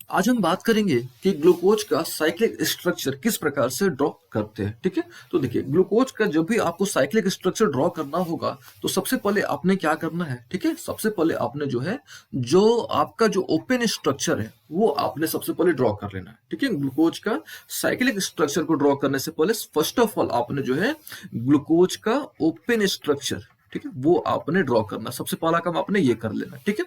आज हम बात करेंगे कि ग्लूकोज का साइक्लिक स्ट्रक्चर किस प्रकार से ड्रॉ करते हैं। ठीक है, तो देखिए ग्लूकोज का जब भी आपको साइक्लिक स्ट्रक्चर ड्रॉ करना होगा तो सबसे पहले आपने क्या करना है। ठीक है, सबसे पहले आपने जो है जो आपका जो ओपन स्ट्रक्चर है वो आपने सबसे पहले ड्रॉ कर लेना है। ठीक है, ग्लूकोज का साइक्लिक स्ट्रक्चर को ड्रॉ करने से पहले फर्स्ट ऑफ ऑल आपने जो है ग्लूकोज का ओपन स्ट्रक्चर, ठीक है, वो आपने ड्रॉ करना। सबसे पहला काम आपने ये कर लेना। ठीक है,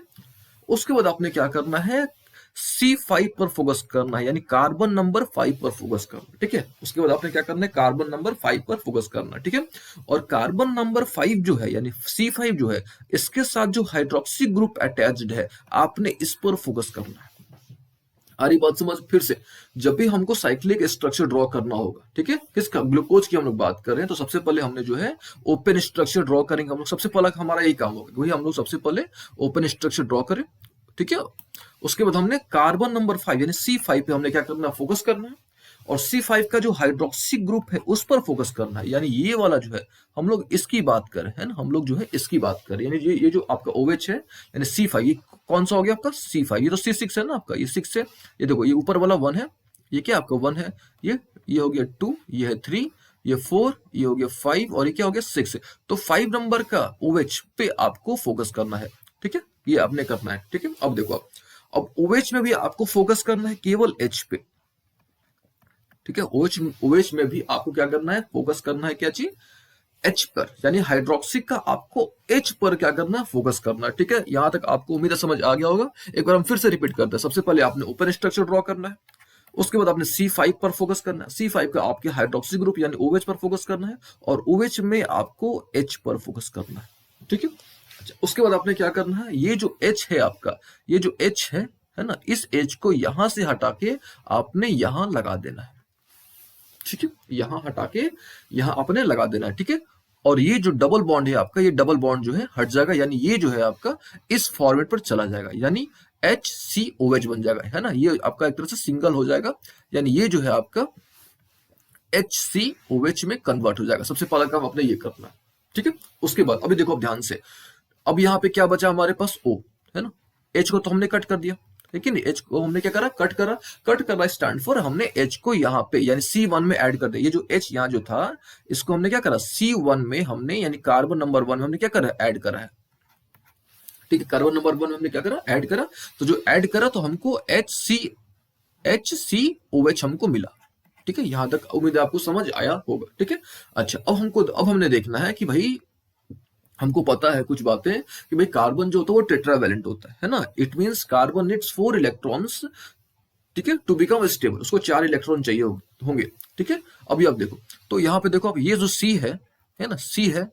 उसके बाद आपने क्या करना है, C5 पर फोकस करना है, यानी कार्बन नंबर 5 पर फोकस करना। ठीक है, उसके बाद आपने क्या करना है, कार्बन नंबर 5 पर फोकस करना। ठीक है, और कार्बन नंबर 5 जो है यानी C5 जो है, इसके साथ जो हाइड्रोक्सी ग्रुप अटैच्ड है आपने इस पर फोकस करना है। आ रही बात समझ? फिर से जब भी हमको साइक्लिक स्ट्रक्चर ड्रॉ करना होगा, ठीक है, किसका, ग्लूकोज की हम लोग बात कर रहे हैं, तो सबसे पहले हमने जो है ओपन स्ट्रक्चर ड्रॉ करेंगे। हम लोग सबसे पहला हमारा यही काम होगा, वही हम लोग सबसे पहले ओपन स्ट्रक्चर ड्रॉ करें। ठीक है, उसके बाद हमने कार्बन नंबर 5 यानी C5 पे हमने क्या करना है, फोकस करना है। और C5 का जो हाइड्रोक्सी ग्रुप है उस पर फोकस करना है, यानी ये वाला जो है हम लोग इसकी बात करें, है ना, हम लोग जो है इसकी बात करें, यानी ये जो आपका OH है यानी C5, ये कौन सा हो गया आपका C5, ये तो C6 है ना आपका, ये 6 है। ये देखो ये ऊपर वाला 1 है, ये क्या आपका 1 है, ये हो गया 2, ये है 3, ये 4, ये हो गया 5 और ये क्या हो गया 6 है। तो 5 नंबर का OH पे आपको फोकस करना है। ठीक है, ये आपने करना है। ठीक है, अब देखो अब OH में भी आपको फोकस करना है केवल H पे। ठीक है, OH में भी आपको क्या करना है, फोकस करना है, क्या चीज, H पर, यानी हाइड्रोक्सी का आपको H पर क्या करना है, फोकस करना है। ठीक है, यहां तक आपको उम्मीद है समझ आ गया होगा। एक बार हम फिर से रिपीट करते हैं। सबसे पहले आपने ओपन स्ट्रक्चर ड्रॉ करना है, उसके बाद आपने C5 पर फोकस करना है, C5 का आपके हाइड्रोक्सी ग्रुप यानी OH पर फोकस करना है, और OH में आपको H पर फोकस करना है। ठीक है, अच्छा, उसके बाद आपने क्या करना है, ये जो H है आपका, ये जो H है ना, इस H को यहां से हटा के आपने यहां लगा देना है। ठीक है, यहां हटा के यहां आपने लगा देना है। ठीक है, और ये जो डबल बॉन्ड है आपका, ये डबल बॉन्ड जो है हट जाएगा, यानी ये जो है आपका इस फॉर्मेट पर चला जाएगा, यानी HCOH बन जाएगा, है ना, ये आपका एक तरह से सिंगल हो जाएगा, यानी ये जो है आपका HCOH में कन्वर्ट हो जाएगा। सबसे पहला काम आपने ये करना है। ठीक है, उसके बाद अभी देखो, अब ध्यान से, अब यहाँ पे क्या बचा हमारे पास, O, है ना, H को तो हमने कट कर दिया, लेकिन H को हमने क्या करा, कट करा स्टैंड फॉर, हमने H को यहाँ पे यानी C1 में ऐड कर दिया। ये जो H यहाँ जो था, इसको हमने क्या करा, C1 में हमने यानी कार्बन नंबर 1 में हमने क्या करा, ऐड करा है। ठीक है, कार्बन नंबर 1 में हमने क्या करा, ऐड करा। तो जो ऐड करा तो हमको HCOH हमको मिला। ठीक है, यहां तक उम्मीद है आपको समझ आया होगा। ठीक है, अच्छा, अब हमने देखना है कि भाई हमको पता है कुछ बातें कि भाई कार्बन जो होता है वो टेट्रावैलेंट होता है ना, it means carbon needs 4 electrons, ठीक है, टू बिकम स्टेबल, उसको 4 इलेक्ट्रॉन चाहिए होंगे। ठीक है, अभी आप देखो, तो यहाँ पे देखो, अब ये जो C है ना, C है,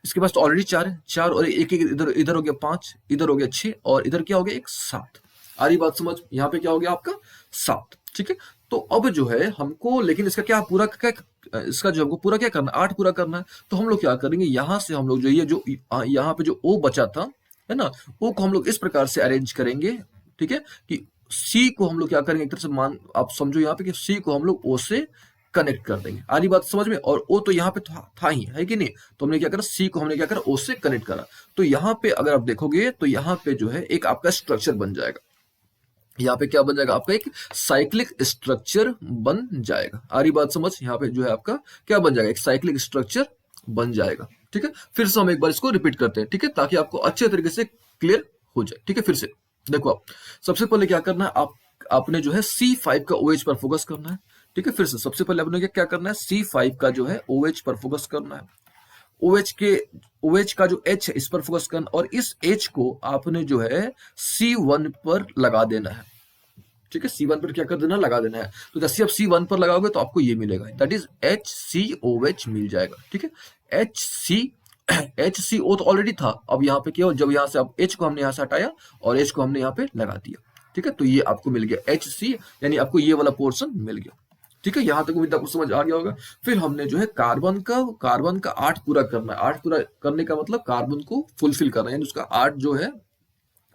इसके पास तो ऑलरेडी 4 है, 4 और एक एक इधर इधर हो गया 5, इधर हो गया 6 और इधर क्या हो गया, एक 7। आ रही बात समझ? यहाँ पे क्या हो गया आपका 7। ठीक है, तो अब जो है हमको, लेकिन इसका क्या पूरा क्या, इसका जो हमको पूरा क्या करना है, 8 पूरा करना है। तो हम लोग क्या करेंगे, यहां से हम लोग जो ये जो यहाँ पे जो O बचा था, है ना, O को हम लोग इस प्रकार से अरेंज करेंगे। ठीक है, कि C को हम लोग क्या करेंगे, एक तरह से मान आप समझो यहाँ पे कि C को हम लोग O से कनेक्ट कर देंगे। आ रही बात समझ में? और O तो यहाँ पे था ही, है कि नहीं, तो हमने क्या करा, C को हमने क्या करा, O से कनेक्ट करा। तो यहाँ पे अगर आप देखोगे तो यहाँ पे जो है एक आपका स्ट्रक्चर बन जाएगा। यहाँ पे क्या बन जाएगा, आपका एक साइक्लिक स्ट्रक्चर बन जाएगा। आ रही बात समझ? यहाँ पे जो है आपका क्या बन जाएगा, एक साइक्लिक स्ट्रक्चर बन जाएगा। ठीक है, फिर से हम एक बार इसको रिपीट करते हैं, ठीक है, ताकि आपको अच्छे तरीके से क्लियर हो जाए। ठीक है, फिर से देखो, आप सबसे पहले क्या करना है, आपने जो है C5 का OH पर फोकस करना है। ठीक है, फिर से सबसे पहले आपने क्या करना है, C5 का जो है OH पर फोकस करना है। OH का जो H है इस पर फोकस करना, और इस H को आपने जो है C1 पर लगा देना है। ठीक है, C1 पर क्या कर देना, लगा देना है। तो जैसे आप C1 पर लगाओगे तो आपको ये मिलेगा, दैट इज HCOH मिल जाएगा। ठीक है, HCO तो ऑलरेडी था, अब यहाँ पे क्या हो, जब यहाँ से अब H को हमने यहाँ से हटाया और H को हमने यहाँ पे लगा दिया। ठीक है, तो ये आपको मिल गया HC, यानी आपको ये वाला पोर्शन मिल गया। ठीक है, यहां तक उम्मीद आपको समझ आ गया होगा। फिर हमने जो है कार्बन का 8 पूरा करना है। 8 पूरा करने का मतलब कार्बन को फुलफिल करना है, यानी उसका 8 जो है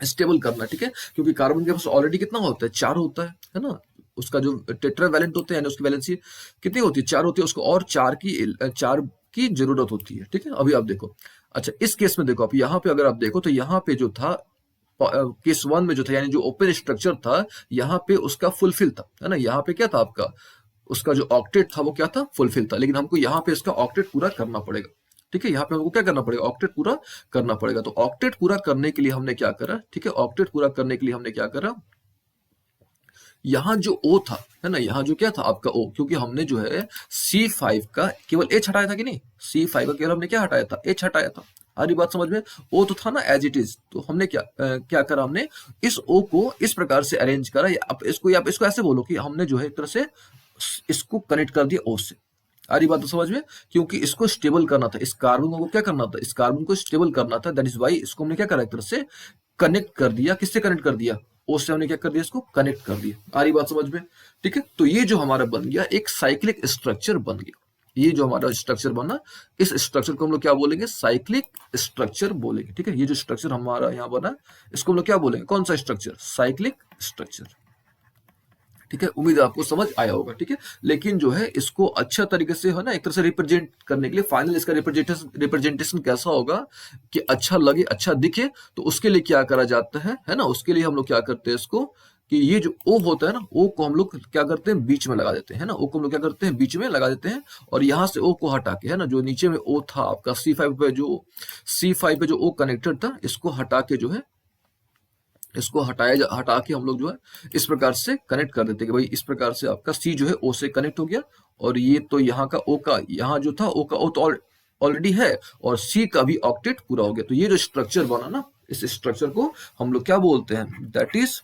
स्टेबल करना। ठीक है, क्योंकि कार्बन के पास ऑलरेडी कितना होता है, 4 होता है ना, उसका जो टेट्रावैलेंट होते हैं, उसकी वैलेंसी कितनी होती है, 4 होती है, उसको और 4 की जरूरत होती है। ठीक है, अभी आप देखो, अच्छा इस केस में देखो, आप यहाँ पे अगर आप देखो तो यहाँ पे जो था केस 1 में जो था, यानी जो ओपन स्ट्रक्चर था, यहाँ पे उसका फुलफिल था, है ना। यहाँ पे क्या था आपका, उसका जो ऑक्टेट था वो क्या था, फुलफिल था। लेकिन हमको यहाँ पे इसका ऑक्टेट पूरा करना पड़ेगा, ठीक है। यहाँ पे हमको क्या करना पड़ेगा, ऑक्टेट पूरा करना पड़ेगा। तो ऑक्टेट पूरा करने के लिए हमने क्या करा, ठीक है, ऑक्टेट पूरा करने के लिए हमने क्या करा, यहाँ जो ओ था, है ना, यहाँ जो क्या था आपका ओ, क्योंकि हमने जो है C5 का केवल एच हटाया था कि नहीं, C5 का केवल हमने क्या हटाया था, एच हटाया था। आ रही बात समझ में, ओ तो था ना एज इट इज। तो हमने क्या करा, हमने इस ओ को इस प्रकार से अरेंज करा, या आप इसको ऐसे बोलो कि हमने जो है एक तरह से इसको कनेक्ट कर दिया ओ से। आ रही बात तो समझ में, क्योंकि इसको स्टेबल करना था, इस कार्बन को क्या करना था, इस कार्बन को स्टेबल करना था। दैट इज वाई इसको हमने क्या करा, एक तरह से कनेक्ट कर दिया। किससे कनेक्ट कर दिया, ओ से हमने क्या कर दिया, इसको कनेक्ट कर दिया। आ रही बात समझ में, ठीक है। तो ये जो हमारा बन गया एक साइक्लिक स्ट्रक्चर बन गया। ये जो हमारा स्ट्रक्चर बना, इस स्ट्रक्चर को हम लोग क्या बोलेंगे, साइक्लिक स्ट्रक्चर बोलेंगे, ठीक है। ये जो स्ट्रक्चर हमारा यहाँ बना, इसको हम लोग क्या बोलेंगे, कौन सा स्ट्रक्चर, साइक्लिक स्ट्रक्चर, ठीक है। उम्मीद है आपको समझ आया होगा, ठीक है। लेकिन जो है इसको अच्छा तरीके से, है ना, एक तरह से रिप्रेजेंट करने के लिए, फाइनल इसका रिप्रेजेंटेशन कैसा होगा कि अच्छा लगे, अच्छा दिखे, तो उसके लिए क्या करा जाता है ना, उसके लिए हम लोग क्या करते हैं इसको, कि ये जो ओ होता है ना, ओ को हम लोग क्या करते हैं, बीच में लगा देते हैं ना, ओ को हम लोग क्या करते हैं, बीच में लगा देते हैं। और यहाँ से ओ को हटा के, है ना, जो नीचे में ओ था आपका C5 पे जो ओ कनेक्टेड था, इसको हटा के जो है, इसको हटा के हम लोग जो है इस प्रकार से कनेक्ट कर देते हैं कि भाई इस प्रकार से आपका सी जो है ओ से कनेक्ट हो गया। और ये तो यहाँ का ओ का, यहाँ जो था ओ का ओ तो ऑलरेडी है, और सी का भी ऑक्टेट पूरा हो गया। तो ये जो स्ट्रक्चर बना ना, इस स्ट्रक्चर को हम लोग क्या बोलते हैं, that is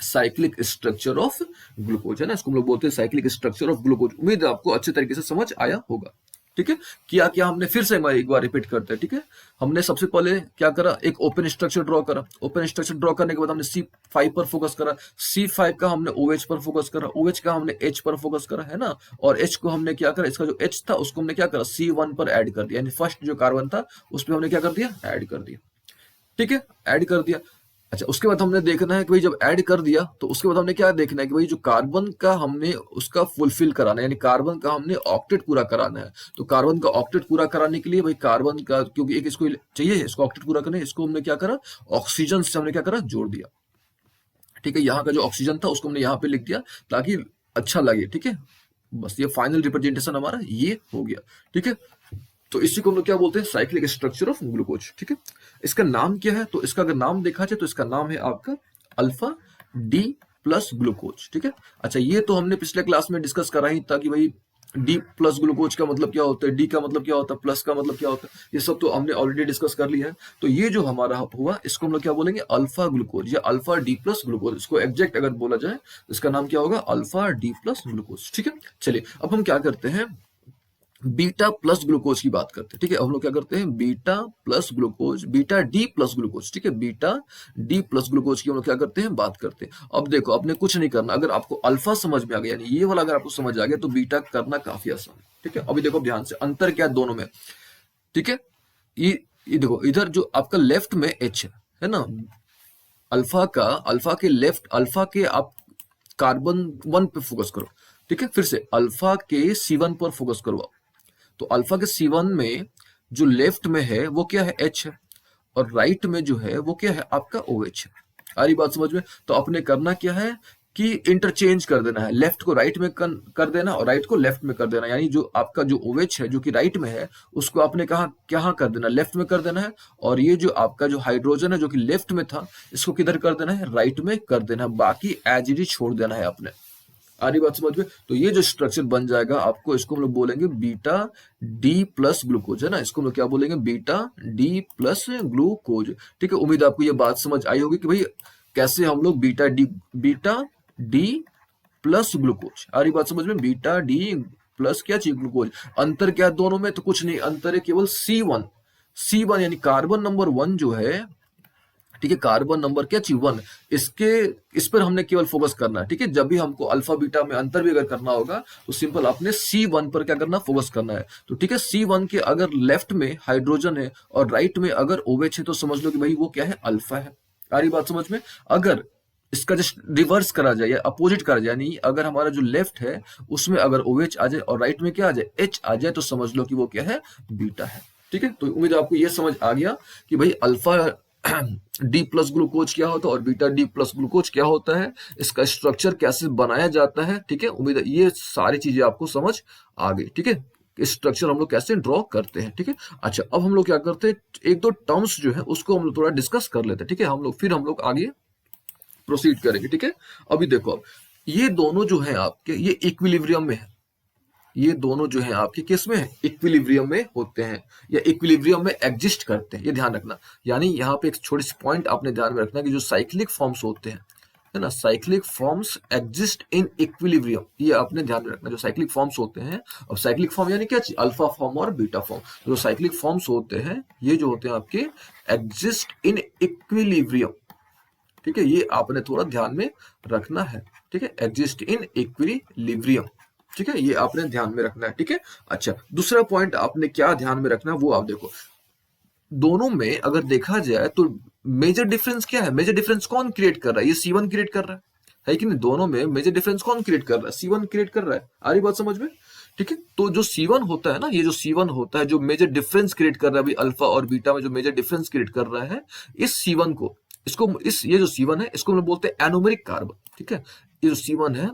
cyclic structure of glucose, है ना। इसको हम लोग बोलते हैं साइक्लिक स्ट्रक्चर ऑफ ग्लूकोज। उम्मीद है आपको अच्छे तरीके से समझ आया होगा, ठीक है। किया क्या हमने, फिर से एक बार रिपीट करते हैं, ठीक है। हमने सबसे पहले क्या करा, एक ओपन स्ट्रक्चर ड्रॉ करा। ओपन स्ट्रक्चर ड्रॉ करने के बाद हमने C5 पर फोकस करा, C5 का हमने OH पर फोकस करा, OH का हमने H पर फोकस करा, है ना। और H को हमने क्या करा, इसका जो H था उसको हमने क्या करा, C1 पर ऐड कर दिया, यानी फर्स्ट जो कार्बन था उस पर हमने क्या कर दिया, ऐड कर दिया, ठीक है, ऐड कर दिया। अच्छा, उसके बाद हमने देखना है कि भाई जब ऐड कर दिया तो उसके बाद हमने क्या देखना है कि भाई जो कार्बन का हमने उसका फुलफिल कराना है, यानी कार्बन का हमने ऑक्टेट पूरा कराना है। तो कार्बन का ऑक्टेट पूरा कराने के लिए भाई कार्बन का, क्योंकि एक इसको चाहिए, इसको ऑक्टेट पूरा करने, इसको हमने क्या करा, ऑक्सीजन से हमने क्या करा, जोड़ दिया, ठीक है। यहाँ का जो ऑक्सीजन था उसको हमने यहाँ पे लिख दिया ताकि अच्छा लगे, ठीक है। बस ये फाइनल रिप्रेजेंटेशन हमारा ये हो गया, ठीक है। तो इसी को हम लोग क्या बोलते हैं, साइक्लिक स्ट्रक्चर ऑफ ग्लूकोज, ठीक है। इसका नाम क्या है, तो इसका अगर नाम देखा जाए तो इसका नाम है आपका अल्फा डी प्लस ग्लूकोज, ठीक है। अच्छा, ये तो हमने पिछले क्लास में डिस्कस करा ही था कि भाई डी प्लस ग्लूकोज का मतलब क्या होता है, डी का मतलब क्या होता है, प्लस का मतलब क्या होता है, ये सब तो हमने ऑलरेडी डिस्कस कर लिया है। तो ये जो हमारा हुआ, इसको हम लोग क्या बोलेंगे, अल्फा ग्लूकोज या अल्फा डी प्लस ग्लूकोज। इसको एग्जैक्ट अगर बोला जाए तो इसका नाम क्या होगा, अल्फा डी प्लस ग्लूकोज, ठीक है। चलिए अब हम क्या करते हैं, बीटा प्लस ग्लूकोज की बात करते हैं, ठीक है। हम लोग क्या करते हैं, beta plus glucose, beta D plus glucose, ठीक है, बीटा डी प्लस ग्लूकोज की हम लोग क्या करते हैं, बात करते हैं। अब देखो, आपने कुछ नहीं करना, अगर आपको अल्फा समझ में आ गया, यानी ये वाला अगर आपको समझ आ गया, तो बीटा करना काफी आसान है, ठीक है। अभी देखो ध्यान से, अंतर क्या है दोनों में, ठीक है। ये देखो, इधर जो आपका लेफ्ट में H है ना, अल्फा के लेफ्ट, अल्फा के आप कार्बन 1 पे फोकस करो, ठीक है। फिर से अल्फा के C1 पर फोकस करो। तो अल्फा के C1 में जो लेफ्ट में है वो क्या है, H है, और राइट में जो है वो क्या है, आपका OH है। आ रही बात समझ में। तो अपने करना क्या है कि इंटरचेंज कर देना है, लेफ्ट को राइट में कर देना और राइट को लेफ्ट में कर देना, यानी जो आपका जो OH है जो कि राइट में है उसको आपने कहाँ कर देना, लेफ्ट में कर देना है। और ये जो आपका जो हाइड्रोजन है जो कि लेफ्ट में था, इसको किधर कर देना है, राइट में कर देना है, बाकी एज इट इज छोड़ देना है आपने। आ रही बात समझ में। तो ये जो स्ट्रक्चर बन जाएगा आपको, इसको हम लोग बोलेंगे बीटा डी प्लस ग्लूकोज, है ना। इसको हम लोग क्या बोलेंगे, बीटा डी प्लस ग्लूकोज, ठीक है। उम्मीद आपको ये बात समझ आई होगी कि भाई कैसे हम लोग बीटा डी प्लस ग्लूकोज। आ रही बात समझ में, बीटा डी प्लस क्या चाहिए, ग्लूकोज। अंतर क्या दोनों में, तो कुछ नहीं, अंतर है केवल C1 यानी कार्बन नंबर 1 जो है, ठीक है, कार्बन नंबर क्या चाहिए, 1। इस पर हमने केवल फोकस करना है, ठीक है। जब भी हमको अल्फा बीटा में अंतर भी अगर करना होगा तो सिंपल आपने C1 पर क्या करना, फोकस करना है। तो ठीक है, C1 के अगर लेफ्ट में हाइड्रोजन है और राइट में अगर OH है तो समझ लो कि भाई वो क्या है, अल्फा है। आ रही बात समझ में। अगर इसका जस्ट रिवर्स करा जाए या अपोजिट करा जाए, यानी अगर हमारा जो लेफ्ट है उसमें अगर OH आ जाए और राइट में क्या आ जाए, H आ जाए, तो समझ लो कि वो क्या है, बीटा है, ठीक है। तो उम्मीद है आपको ये समझ आ गया कि भाई अल्फा डी प्लस ग्लूकोज क्या होता है और बीटा डी प्लस ग्लूकोज क्या होता है, इसका स्ट्रक्चर कैसे बनाया जाता है, ठीक है। उम्मीद है ये सारी चीजें आपको समझ आ गई, ठीक है। स्ट्रक्चर हम लोग कैसे ड्रॉ करते हैं, ठीक है। अच्छा, अब हम लोग क्या करते हैं, एक दो टर्म्स जो है उसको हम लोग थोड़ा डिस्कस कर लेते हैं, ठीक है। हम लोग आगे प्रोसीड करेंगे, ठीक है। अभी देखो, अब ये दोनों जो है आपके, ये इक्विलिब्रियम में है। ये दोनों जो है आपके किस में है, इक्विलिब्रियम में होते हैं या इक्विलिब्रियम में एग्जिस्ट करते हैं, ये ध्यान रखना। यानी यहाँ पे एक छोटी सी पॉइंट आपने ध्यान में रखना कि जो साइक्लिक फॉर्म्स होते हैं, है ना, cyclic forms exist in equilibrium, ये आपने ध्यान में रखना। जो साइक्लिक फॉर्म्स होते हैं, अब साइक्लिक फॉर्म यानी क्या चीज, अल्फा फॉर्म और बीटा फॉर्म। जो साइक्लिक फॉर्म्स होते हैं ये जो होते हैं आपके एग्जिस्ट इन इक्विलिब्रियम, ठीक है। ये आपने थोड़ा ध्यान में रखना है, ठीक है, एग्जिस्ट इन इक्विलिब्रियम, ठीक है, ये आपने ध्यान में रखना है, ठीक है। अच्छा, दूसरा पॉइंट आपने क्या ध्यान में रखना है वो आप देखो। दोनों में अगर देखा जाए तो मेजर डिफरेंस क्या है, मेजर डिफरेंस कौन क्रिएट कर रहा है, ये C1 क्रिएट कर रहा है कि नहीं। दोनों में मेजर डिफरेंस कौन क्रिएट कर रहा है, C1 क्रिएट कर रहा है। आ रही बात समझ में, ठीक है। तो जो C1 होता है ना, ये जो C1 होता है जो मेजर डिफरेंस क्रिएट कर रहा है अभी अल्फा और बीटा में, जो मेजर डिफरेंस क्रिएट कर रहा है, इस C1 को, इसको इस ये जो C1 है इसको हम लोग बोलते हैं एनोमेरिक कार्बन, ठीक है। ये जो C1 है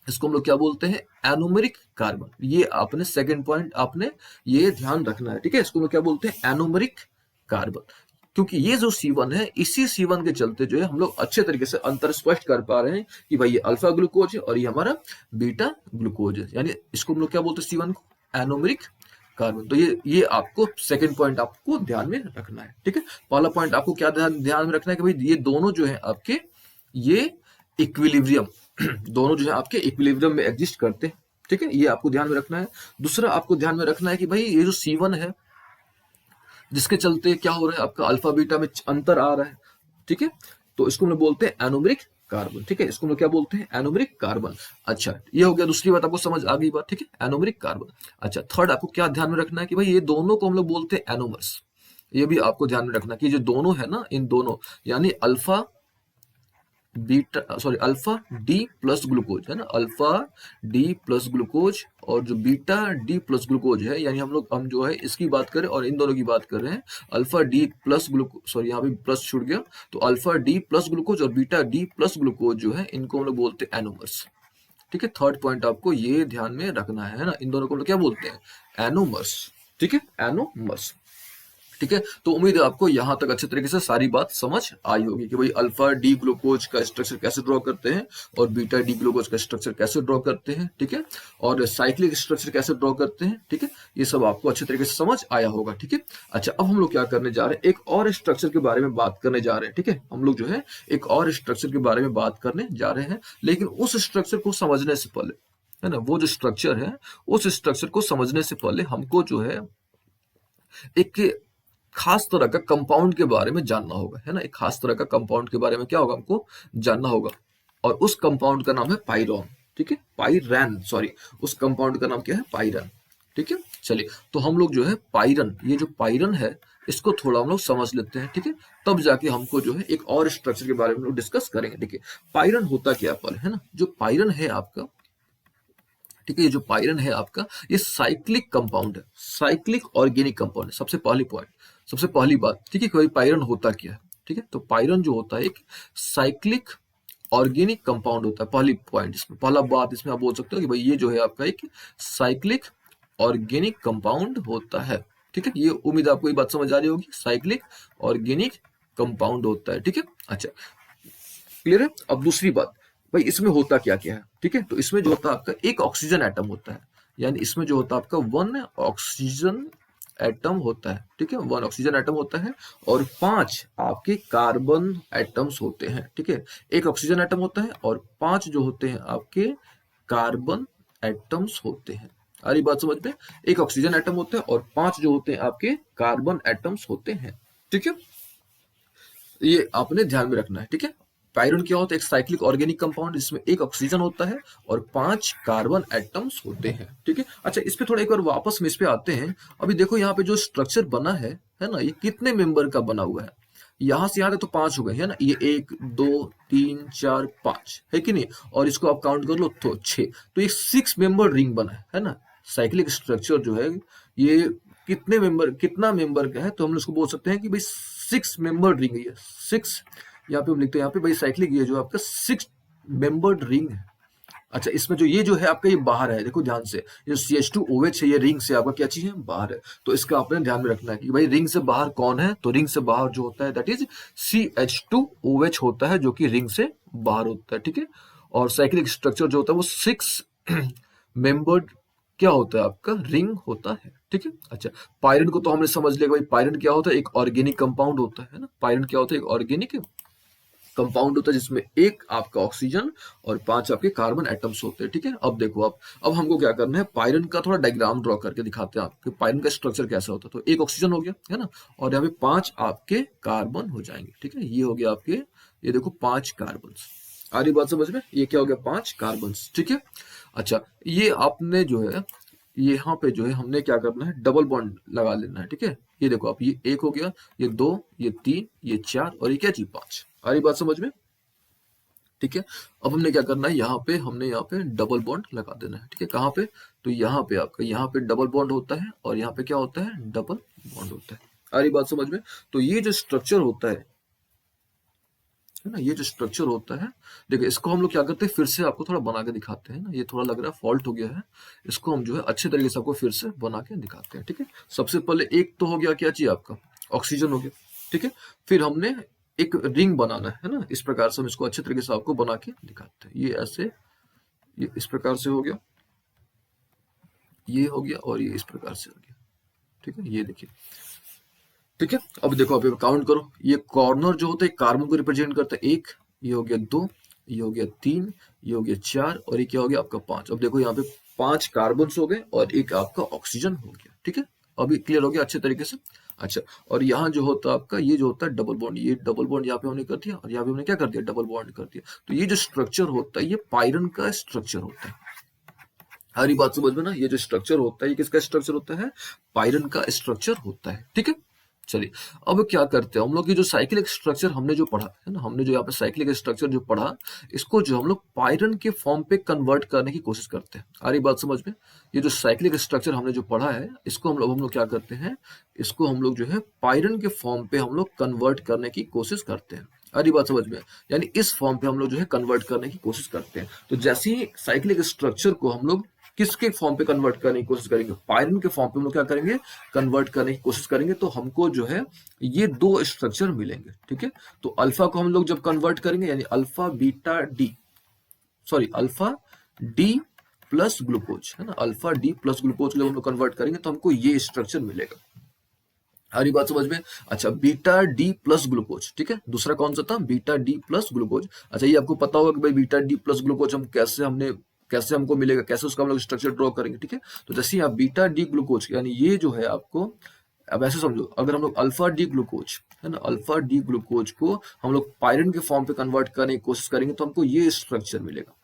इसको हम लोग क्या बोलते हैं, एनोमेरिक कार्बन। ये आपने सेकंड पॉइंट आपने ये ध्यान रखना है, ठीक है। इसको हम लोग क्या बोलते हैं, एनोमेरिक कार्बन। क्योंकि ये जो C1 है, इसी C1 के चलते जो है हम लोग अच्छे तरीके से अंतर स्पष्ट कर पा रहे हैं कि भाई ये अल्फा ग्लूकोज है और ये हमारा बीटा ग्लूकोज है। यानी इसको हम लोग क्या बोलते हैं, C1 को एनोमेरिक कार्बन। तो ये आपको सेकंड पॉइंट आपको ध्यान में रखना है, ठीक है। पहला पॉइंट आपको क्या ध्यान में रखना है कि भाई ये दोनों जो है आपके, ये इक्विलिब्रियम दोनों जो है आपके इक्विलिब्रियम में एग्जिस्ट करते हैं, ठीक है। ये आपको ध्यान में रखना है। दूसरा आपको ध्यान में रखना है कि भाई ये जो C1 है, जिसके चलते क्या हो रहा है आपका अल्फा बीटा में अंतर आ रहा है, ठीक है। तो इसको हम लोग बोलते हैं एनोमेरिक कार्बन, ठीक है। इसको हम लोग क्या बोलते हैं, एनोमेरिक कार्बन। अच्छा, ये हो गया, दूसरी बात आपको समझ आ गई बात, ठीक है, एनोमेरिक कार्बन। अच्छा, थर्ड आपको क्या ध्यान में रखना है कि भाई ये दोनों को हम लोग बोलते हैं एनोमर्स। ये भी आपको ध्यान में रखना कि जो दोनों है ना, इन दोनों यानी alpha beta sorry alpha D plus glucose है ना, अल्फा डी प्लस ग्लूकोज और जो बीटा डी प्लस ग्लूकोज है, यानी हम जो है इसकी बात करें और इन दोनों की बात कर रहे हैं, alpha D plus glucose, sorry यहाँ पे प्लस छूट गया, तो अल्फा डी प्लस ग्लूकोज और बीटा डी प्लस ग्लूकोज जो है इनको हम लोग बोलते हैं एनोमर्स, ठीक है। थर्ड पॉइंट आपको ये ध्यान में रखना है ना, इन दोनों को हम लोग क्या बोलते हैं, एनोमर्स, ठीक है, एनोमर्स, ठीक है। तो उम्मीद है आपको यहां तक अच्छे तरीके से सारी बात समझ आई होगी कि भाई अल्फा डी ग्लूकोज का स्ट्रक्चर कैसे ड्रॉ करते हैं और बीटा डी ग्लूकोज का स्ट्रक्चर कैसे ड्रॉ करते हैं, ठीक है, और साइक्लिक स्ट्रक्चर कैसे ड्रॉ करते हैं, ठीक है। ये सब आपको अच्छे तरीके से समझ आया होगा, ठीक है। अच्छा, अब हम लोग क्या करने जा रहे हैं, एक और स्ट्रक्चर के बारे में बात करने जा रहे हैं, ठीक है। हम लोग जो है एक और स्ट्रक्चर के बारे में बात करने जा रहे हैं, लेकिन उस स्ट्रक्चर को समझने से पहले, है ना, वो जो स्ट्रक्चर है उस स्ट्रक्चर को समझने से पहले हमको जो है एक खास तरह का कंपाउंड के बारे में जानना होगा, है ना। एक खास तरह का कंपाउंड के बारे में क्या होगा, हमको जानना होगा, और उस कंपाउंड का नाम है पाइरॉन, ठीक है, पाइरैन, सॉरी, उस कंपाउंड का नाम क्या है, पाइरन, ठीक है। चलिए, तो हम लोग जो है पाइरन, ये जो पाइरन है इसको थोड़ा हम लोग समझ लेते हैं, ठीक है, तब जाके हमको जो है एक और स्ट्रक्चर के बारे में लोग डिस्कस करेंगे, ठीक है। पाइरन होता क्या पहले, है ना, जो पाइरन है आपका, ठीक है, ये जो पाइरन है आपका, ये साइक्लिक कंपाउंड है, साइक्लिक ऑर्गेनिक कंपाउंड है। सबसे पहली पॉइंट, सबसे पहली बात, ठीक है, कोई पाइरन होता क्या है, ठीक है। तो पाइरन जो होता है एक साइक्लिक ऑर्गेनिक कंपाउंड होता है। पहली पॉइंट इसमें, पहला बात इसमें आप बोल सकते हो कि भाई ये जो है आपका एक साइक्लिक ऑर्गेनिक कंपाउंड होता है, ठीक है। ये उम्मीद आपको ये बात समझ आ रही होगी, साइक्लिक ऑर्गेनिक कंपाउंड होता है, ठीक है। अच्छा, क्लियर है। अब दूसरी बात, भाई इसमें होता क्या क्या है, ठीक है। तो इसमें जो होता है आपका एक ऑक्सीजन एटम होता है, यानी इसमें जो होता है आपका वन ऑक्सीजन एटम होता है, ठीक है, वन ऑक्सीजन एटम होता है और 5 आपके कार्बन एटम्स होते हैं, ठीक है। एक ऑक्सीजन एटम होता है और 5 जो होते हैं आपके कार्बन एटम्स होते हैं। आ रही बात समझ में, एक ऑक्सीजन एटम होता है और 5 जो होते हैं आपके कार्बन एटम्स होते हैं, ठीक है। ये आपने ध्यान में रखना है, ठीक है। पाइरून क्या होता है, एक साइक्लिक ऑर्गेनिक कंपाउंड जिसमें एक ऑक्सीजन होता है और 5 कार्बन एटम्स होते हैं, ठीक है। अच्छा, इस पे थोड़ा एक बार वापस में इस पे आते हैं। अभी देखो यहाँ पे जो स्ट्रक्चर बना है ना, ये कितने मेंबर का बना हुआ है, यहां से यहां तक तो 5 हो गए, है ना, ये 1 2 3 4 5 है कि नहीं, और इसको आप काउंट कर लो तो 6, तो ये 6 मेंबर रिंग बना है ना। साइक्लिक स्ट्रक्चर जो है ये कितना मेंबर का है, तो हम इसको बोल सकते हैं कि भाई 6 मेंबर्ड रिंग है ये, 6, यहाँ पे हम लिखते हैं यहाँ पे भाई साइक्लिक, ये जो आपका 6 मेंबर्ड रिंग है। अच्छा, इसमें जो ये जो है आपका ये बाहर है, देखो ध्यान से, ये CH2OH है, ये रिंग से आपका क्या चीज है, बाहर है। तो इसका आपने ध्यान में रखना है कि भाई रिंग से बाहर कौन है, तो रिंग से बाहर जो होता है दैट इज CH2OH होता है, जो कि रिंग से बाहर होता है, ठीक है। और साइक्लिक स्ट्रक्चर जो होता है वो 6 मेंबर्ड क्या होता है आपका, रिंग होता है, ठीक है। अच्छा, पायरन को तो हमने समझ लिया भाई, पायरन क्या होता है, एक ऑर्गेनिक कंपाउंड होता है ना। पायरन क्या होता है, एक ऑर्गेनिक कंपाउंड होता है जिसमें एक आपका ऑक्सीजन और 5 आपके कार्बन एटम्स होते हैं, ठीक है। अब देखो, अब हमको क्या करना है, पायरन का थोड़ा डायग्राम ड्रॉ करके दिखाते हैं आपको पायरन का स्ट्रक्चर कैसा होता है। तो एक ऑक्सीजन हो गया है ना, और यहाँ पे 5 आपके कार्बन हो जाएंगे, ठीक है। ये हो गया आपके, ये देखो 5 कार्बन। आ रही बात समझ में, ये क्या हो गया, 5 कार्बन, ठीक है। अच्छा, ये आपने जो है यहाँ पे जो है हमने क्या करना है, डबल बॉन्ड लगा लेना है, ठीक है। ये देखो आप, ये 1 हो गया, ये 2, ये 3, ये 4 और ये क्या चीज 5। आ रही बात समझ में, ठीक है। अब हमने क्या करना है, हमने यहाँ पे डबल बॉन्ड लगा देना है, ठीक है। कहाँ पे, तो यहाँ पे आपका, यहाँ पे डबल बॉन्ड होता है और यहाँ पे क्या होता है, डबल बॉन्ड होता है। आ रही बात समझ में। तो ये जो स्ट्रक्चर होता है ना, ये जो स्ट्रक्चर होता है, देखिए इसको हम लोग क्या करते हैं, फिर से आपको थोड़ा बना के दिखाते हैं ना, ये थोड़ा लग रहा है फॉल्ट हो गया है, इसको हम जो है अच्छे तरीके से आपको फिर से बना के दिखाते हैं, ठीक है। सबसे पहले एक तो हो गया क्या चाहिए आपका, ऑक्सीजन हो गया, ठीक है। फिर हमने एक रिंग बनाना है ना, इस प्रकार से हम इसको अच्छे तरीके से आपको बना के दिखाते हैं। ये ऐसे, ये इस प्रकार से हो गया, ये हो गया और ये इस प्रकार से हो गया, ठीक है। ये देखिए, ठीक है। अब देखो, अब काउंट करो, ये कॉर्नर जो होता है कार्बन को रिप्रेजेंट करता है, 1, ये हो गया 2, ये हो गया 3, ये हो गया 4 और ये क्या हो गया आपका 5। अब देखो यहाँ पे 5 कार्बन हो गए और एक आपका ऑक्सीजन हो गया, ठीक है। अभी क्लियर हो गया अच्छे तरीके से। अच्छा, और यहाँ जो होता है आपका, ये जो होता है डबल बॉन्ड, ये डबल बॉन्ड यहाँ पे हमने कर दिया और यहाँ पे हमने क्या कर दिया, डबल बॉन्ड कर दिया। तो ये जो स्ट्रक्चर होता है, ये पायरन का स्ट्रक्चर होता है। हरी बात समझ में ना, ये जो स्ट्रक्चर होता है, ये किसका स्ट्रक्चर होता है, पायरन का स्ट्रक्चर होता है, ठीक है। चलिए, अब क्या करते हैं हम लोग, ये जो साइक्लिक स्ट्रक्चर हमने जो पढ़ा है ना, हमने जो यहाँ पे साइक्लिक स्ट्रक्चर जो पढ़ा, इसको जो हम लोग पायरन के फॉर्म पे कन्वर्ट करने की कोशिश करते हैं। आ रही बात समझ में, ये जो साइक्लिक स्ट्रक्चर हमने जो पढ़ा है, इसको हम लोग क्या करते हैं, इसको हम लोग जो है पायरन के फॉर्म पे हम लोग कन्वर्ट करने की कोशिश करते हैं। आ रही बात समझ में, यानी इस फॉर्म पे हम लोग जो है कन्वर्ट करने की कोशिश करते हैं। तो जैसे ही साइक्लिक स्ट्रक्चर को हम लोग किसके फॉर्म पे कन्वर्ट करने की कोशिश करेंगे, पायरन के फॉर्म पे हम लोग क्या करेंगे, कन्वर्ट करने की कोशिश करेंगे, तो हमको जो है ये 2 स्ट्रक्चर मिलेंगे, ठीक है। तो अल्फा को हम लोग जब कन्वर्ट करेंगे, यानी alpha beta D, sorry alpha D plus glucose है ना, अल्फा डी प्लस ग्लूकोज जब हम लोग कन्वर्ट करेंगे तो हमको ये स्ट्रक्चर मिलेगा। हरी बात समझ में। अच्छा, बीटा डी प्लस ग्लूकोज, ठीक है। दूसरा कौन सा था, बीटा डी प्लस ग्लूकोज। अच्छा, ये आपको पता होगा कि भाई बीटा डी प्लस ग्लूकोज हम कैसे हमको मिलेगा, कैसे उसका हम लोग स्ट्रक्चर ड्रॉ करेंगे, ठीक है। तो जैसे आप बीटा डी ग्लूकोज, यानी ये जो है आपको, अब ऐसे समझो, अगर हम लोग अल्फा डी ग्लूकोज है ना, अल्फा डी ग्लूकोज को हम लोग पायरन के फॉर्म पे कन्वर्ट करने की कोशिश करेंगे तो हमको ये स्ट्रक्चर मिलेगा,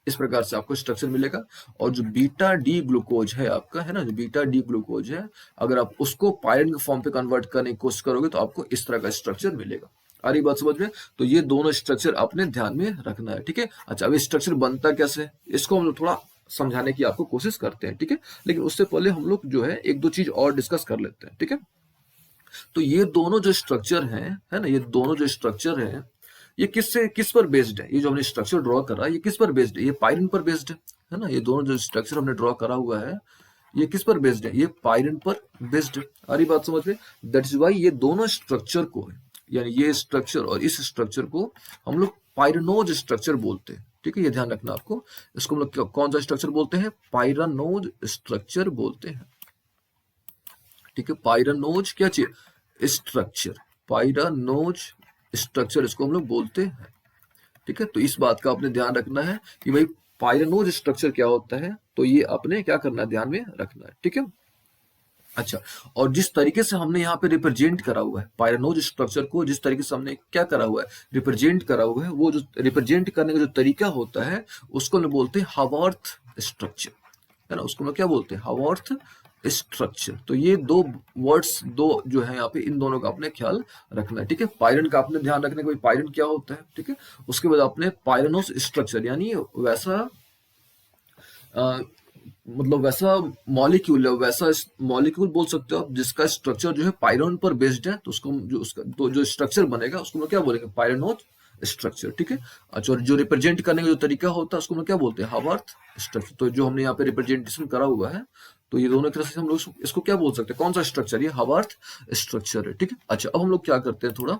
इस प्रकार से आपको स्ट्रक्चर मिलेगा। और जो बीटा डी ग्लूकोज है आपका, है ना, जो बीटा डी ग्लूकोज है, अगर आप उसको पायरन के फॉर्म पे कन्वर्ट करने की कोशिश करोगे तो आपको इस तरह का स्ट्रक्चर मिलेगा। आ रही बात समझ में। तो ये दोनों स्ट्रक्चर आपने ध्यान में रखना है, ठीक है। अच्छा, अब स्ट्रक्चर बनता कैसे है, इसको हम लोग थोड़ा समझाने की आपको कोशिश करते हैं, ठीक है। लेकिन उससे पहले हम लोग जो है एक दो चीज और डिस्कस कर लेते हैं, ठीक है। तो ये दोनों जो स्ट्रक्चर हैं, है ना, ये दोनों जो स्ट्रक्चर हैं, ये किस पर बेस्ड है, ये जो हमने स्ट्रक्चर ड्रॉ करा ये किस पर बेस्ड है, ये पायरिन पर बेस्ड है ना। ये दोनों जो स्ट्रक्चर हमने ड्रॉ करा हुआ है, ये किस पर बेस्ड है, ये पायरिन पर बेस्ड है। आ रही बात समझ में। दैट इज वाई ये दोनों स्ट्रक्चर को, यानी ये स्ट्रक्चर और इस स्ट्रक्चर को हम लोग पायरनोज स्ट्रक्चर बोलते हैं, ठीक है। ये ध्यान रखना आपको, इसको हम लोग कौन सा स्ट्रक्चर बोलते हैं, पायरनोज स्ट्रक्चर बोलते हैं, ठीक है। पायरनोज क्या चाहिए, स्ट्रक्चर, पायरनोज स्ट्रक्चर इसको हम लोग बोलते हैं, ठीक है। तो इस बात का आपने ध्यान रखना है कि भाई पायरनोज स्ट्रक्चर क्या होता है, तो ये आपने क्या करना है, ध्यान में रखना है, ठीक है। अच्छा, और जिस तरीके से हमने यहाँ पे रिप्रेजेंट करा हुआ है पायरनोज स्ट्रक्चर को, जिस तरीके से हमने क्या करा हुआ है, रिप्रेजेंट करा हुआ है, वो जो रिप्रेजेंट करने का जो तरीका होता है उसको हम बोलते हैं हावर्थ स्ट्रक्चर, है ना, उसको हम क्या बोलते हैं, हावर्थ स्ट्रक्चर। तो ये दो वर्ड्स, दो जो है यहाँ पे, इन दोनों का आपने ख्याल रखना है, ठीक है। पायरन का आपने ध्यान रखना है कि पायरन क्या होता है, ठीक है। उसके बाद आपने पायरनोस स्ट्रक्चर, यानी वैसा मतलब वैसा मॉलिक्यूल है, वैसा मॉलिक्यूल बोल सकते हो आप जिसका स्ट्रक्चर जो है पायरोन पर बेस्ड है, तो उसको जो उसका तो जो स्ट्रक्चर बनेगा उसको हम लोग क्या बोलेंगे, पायरोनोज स्ट्रक्चर, ठीक है। अच्छा, और जो रिप्रेजेंट करने का जो तरीका होता है उसको हम लोग क्या बोलते हैं, हावर्थ स्ट्रक्चर। तो जो हमने यहाँ पे रिप्रेजेंटेशन करा हुआ है, तो ये दोनों तरह से हम लोग इसको क्या बोल सकते हैं, कौन सा स्ट्रक्चर, ये हावर्थ स्ट्रक्चर है, ठीक है। अच्छा, अब हम लोग क्या करते हैं, थोड़ा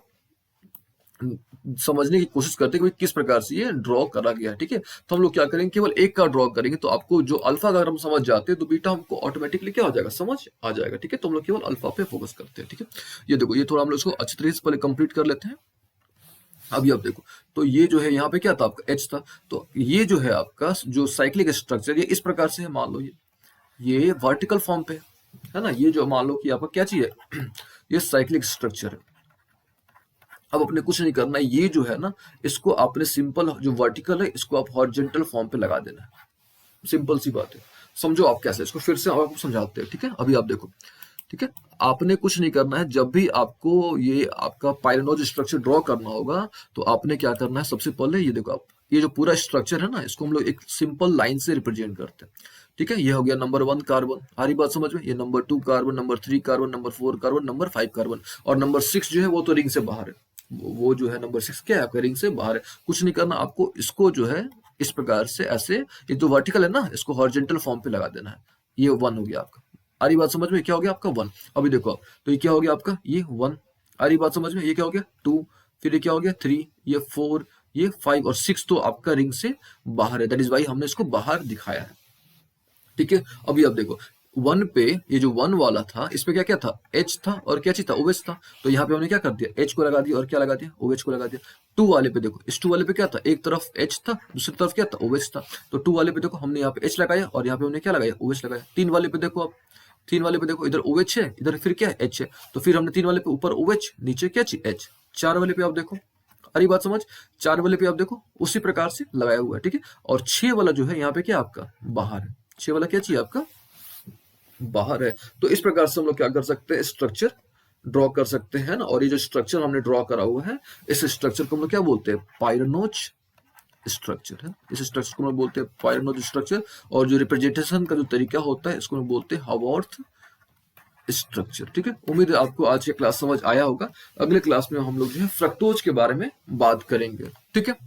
समझने की कोशिश करते हैं कि किस प्रकार से ये ड्रॉ करा गया है, ठीक है। तो हम लोग क्या करेंगे, केवल एक का ड्रॉ करेंगे, तो आपको जो अल्फा अगर हम समझ जाते हैं तो बीटा हमको ऑटोमेटिकली क्या हो जाएगा, समझ आ जाएगा, ठीक है। तो हम लोग केवल अल्फा पे फोकस करते हैं, ठीक है। ये देखो, ये थोड़ा हम लोग इसको अच्छी तरीके से पहले कंप्लीट कर लेते हैं। अभी आप देखो, तो ये जो है यहाँ पे क्या था आपका एच था, तो ये जो है आपका जो साइक्लिक स्ट्रक्चर, ये इस प्रकार से है, मान लो ये वर्टिकल फॉर्म पे है ना, ये जो मान लो कि आपका क्या चीज है ये साइक्लिक स्ट्रक्चर है। अब अपने कुछ नहीं करना है, ये जो है ना, इसको आपने सिंपल जो वर्टिकल है इसको आप हॉरिजॉन्टल फॉर्म पे लगा देना है, सिंपल सी बात है। समझो आप कैसे, इसको फिर से आपको समझाते हैं, ठीक है। अभी आप देखो, ठीक है, आपने कुछ नहीं करना है, जब भी आपको ये आपका पायरोनोज स्ट्रक्चर ड्रॉ करना होगा तो आपने क्या करना है, सबसे पहले ये देखो आप, ये जो पूरा स्ट्रक्चर है ना, इसको हम लोग एक सिंपल लाइन से रिप्रेजेंट करते हैं, ठीक है। ये हो गया नंबर 1 कार्बन, आ रही बात समझ में, ये number 2 carbon, number 3 carbon, number 4 carbon, number 5 carbon, और नंबर 6 जो है वो तो रिंग से बाहर है, वो जो है नंबर 6 क्या है आपका, रिंग से बाहर है। कुछ नहीं करना आपको, इसको जो है इस प्रकार से ऐसे, ये जो वर्टिकल है ना, इसको हॉरिजॉन्टल फॉर्म पे लगा देना है। ये 1 हो गया आपका, आ रही बात समझ में, क्या हो गया आपका 1। अभी देखो आप, तो ये क्या हो गया आपका, ये 1, आ रही बात समझ में, ये क्या हो गया 2, फिर ये क्या हो गया 3, ये 4, ये 5 और 6 तो आपका रिंग से बाहर है, दैट इज वाई हमने इसको बाहर दिखाया है, ठीक है। अभी आप देखो, 1 पे ये जो 1 वाला था, इस पे क्या क्या था, एच था, और क्या चीज था, ओएच था। तो यहाँ पे हमने क्या कर दिया, एच को लगा दिया, और क्या लगा दिया, ओएच को लगा दिया। 2 वाले पे देखो, इस 2 वाले पे क्या था, एक तरफ एच था, दूसरी तरफ क्या था, ओएच था। तो 2 वाले पे देखो, हमने यहाँ पे एच लगाया, और यहाँ पे हमने क्या लगाया, ओएच लगाया। 3 वाले पे देखो आप, 3 वाले पे देखो, इधर ओएच है, इधर फिर क्या है, एच है। तो फिर हमने 3 वाले पे ऊपर ओएच, नीचे क्या चीज, एच। 4 वाले पे आप देखो, अरे बात समझ, 4 वाले पे आप देखो उसी प्रकार से लगाया हुआ है, ठीक है। और 6 वाला जो है यहाँ पे क्या आपका बाहर है, 6 वाला क्या चाहिए आपका बाहर है। तो इस प्रकार से हम लोग क्या कर सकते हैं, स्ट्रक्चर ड्रॉ कर सकते हैं ना। और ये जो स्ट्रक्चर हमने ड्रॉ करा हुआ है, इस स्ट्रक्चर को हम लोग क्या बोलते हैं, पायरोनोज स्ट्रक्चर है। इस स्ट्रक्चर को हम लोग बोलते हैं पायरोनोज स्ट्रक्चर। और जो रिप्रेजेंटेशन का जो तरीका होता है, इसको हम बोलते हैं हावर्थ स्ट्रक्चर, ठीक है। उम्मीद है आपको आज की क्लास समझ आया होगा। अगले क्लास में हम लोग जो है फ्रक्टोज के बारे में बात करेंगे, ठीक है।